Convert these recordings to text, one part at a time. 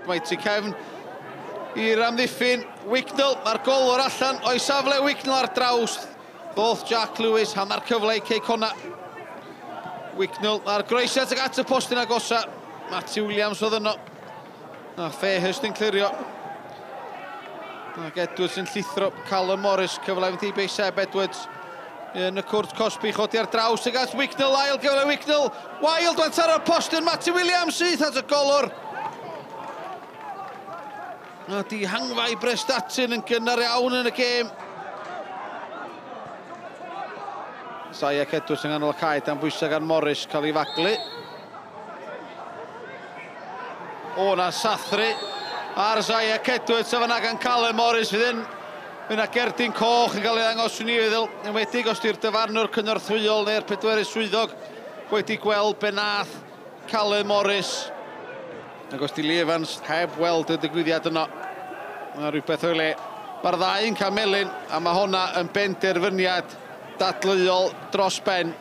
Mighty Cefn i'r amddiffyn. Wignall, mae'r golwr allan o'i safle Wignall ar draws. Ddoth Jack Lewis, hanner cyfle i Connah. Wignall, mae'r groesiad at y postyn agosa. Matthew Williams oedd yno. A Fairhurst yn clirio. Ac Edwards yn llithro. Callum Morris, cyfle fynd i bei Seb Edwards. Yn y cwrt Cosby, chodi ar draws ag at Wignall, ail gyfle Wignall. Wild went ar y postyn, Matthew Williams sydd at y golwr. A di hangfa i Prestatyn yn gynnar iawn yn y gêm. Zayek Edwards yn ganol y cae, dan bwysau gan Morris, cael ei faglu. O na sathru ar Zayek Edwards, a fyna gan Callum Morris fydd yn. Fyna Gerdyn Coch yn cael ei ddangos i ni feddwl. Yn wedi os di'r dyfarnwr cynorthwyol neu'r pedwerydd swyddog wedi gweld be nath Callum Morris. Ac os di Lee Evans heb weld y digwyddiad yno. Mae rhywbeth o'i le. Mae'r ddau yn cael melyn a mae hwnna yn benderfyniad dadleuol dros ben.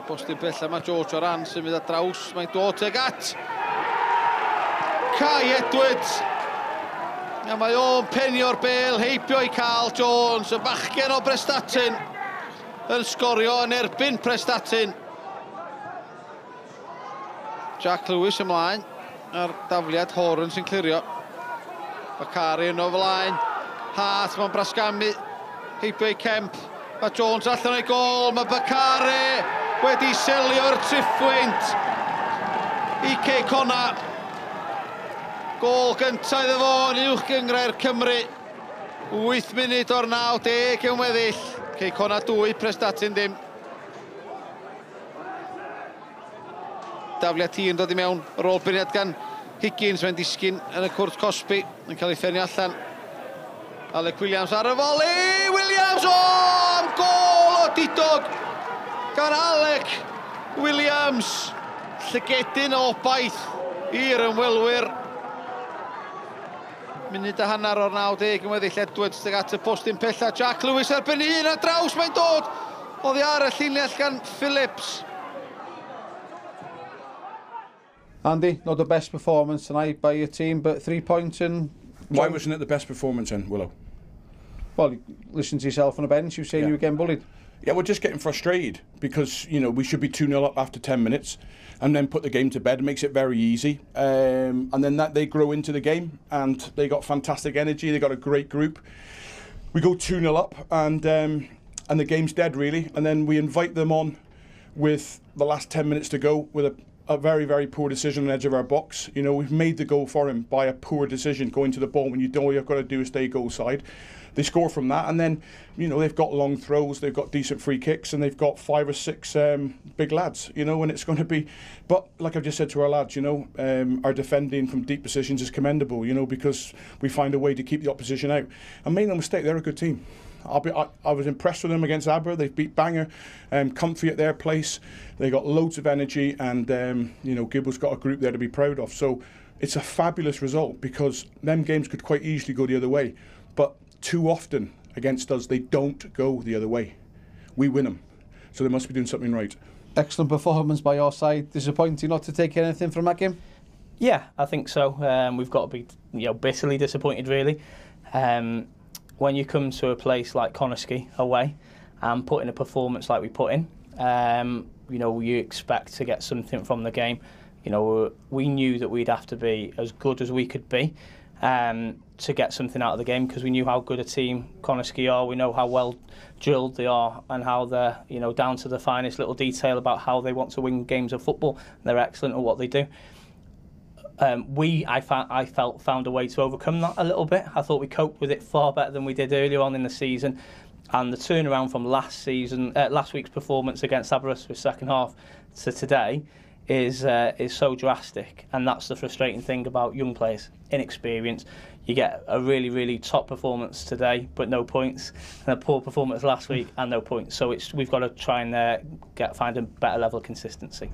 Bostyn bella mae George Oran sy'n mynd at draws. Mae'n dod ag at Quay Edwards. A mae o'n penio'r bel, heibio i cael Jones, y bachgen o Prestatyn yn sgorio yn erbyn Prestatyn. Jack Lewis ymlaen ar dafliad Horan sy'n clirio. Bakari yn o flaen. Hart mewn Brasgami, heibio i Kemp. Mae Jones allan o'i gol, mae Bakari wedi selio'r triffwynt i Connah. Gol gyntaf iddo fo yn uwch gyngrau'r Cymru. 8 munud o'r 90 yn weddill. Connah 2, Prestatyn dim. Dafliad hi yn dod i mewn. Yr ôl buniad gan Higgins fe'n disgyn yn y cwrt Cosby. Yn cael ei ffenni allan. Alec Williams ar y foli. Williams am gol o didog gan Alec Williams. Llygedyn o obaith i'r ymwelwyr. Munud a hanner o'r 90 yn weddill Edwards ag at y postyn pella. Jack Lewis erbyn un a draws mae'n dod. Oddi ar y llinell gan Phillips. Andy, not the best performance tonight by your team, but 3 points in... Why wasn't it the best performance in, Willow? Well, listen to yourself on the bench, you were saying you were getting bullied. Yeah, we're just getting frustrated because, you know, we should be 2-0 up after 10 minutes and then put the game to bed. It makes it very easy. And then they grow into the game and they got fantastic energy. They got a great group. We go 2-0 up and the game's dead, really. And then we invite them on with the last 10 minutes to go with a very, very poor decision on the edge of our box. You know, we've made the goal for him by a poor decision going to the ball when you know what you've got to do is stay goal side. They score from that, and then, you know, they've got long throws, they've got decent free kicks, and they've got 5 or 6 big lads, you know, and it's going to be... But, like I've just said to our lads, you know, our defending from deep positions is commendable, you know, because we find a way to keep the opposition out. And make no mistake, they're a good team. I was impressed with them against Aber. They've beat Bangor, comfy at their place. They got loads of energy, and, you know, Gibble's got a group there to be proud of. So it's a fabulous result, because them games could quite easily go the other way. But too often against us, they don't go the other way. We win them. So they must be doing something right. Excellent performance by your side. Disappointing not to take anything from that game? Yeah, I think so. We've got to be, you know, bitterly disappointed, really. When you come to a place like Connah away and put in a performance like we put in, you know, you expect to get something from the game. You know, we knew that we'd have to be as good as we could be to get something out of the game, because we knew how good a team Connah are. We know how well drilled they are and how they're, you know, down to the finest little detail about how they want to win games of football. They're excellent at what they do. I felt found a way to overcome that a little bit. I thought we coped with it far better than we did earlier on in the season, and the turnaround from last week's performance against Aberystwyth second half to today is so drastic, and that's the frustrating thing about young players, inexperience. You get a really, really top performance today, but no points, and a poor performance last week and no points. So we've got to try and find a better level of consistency.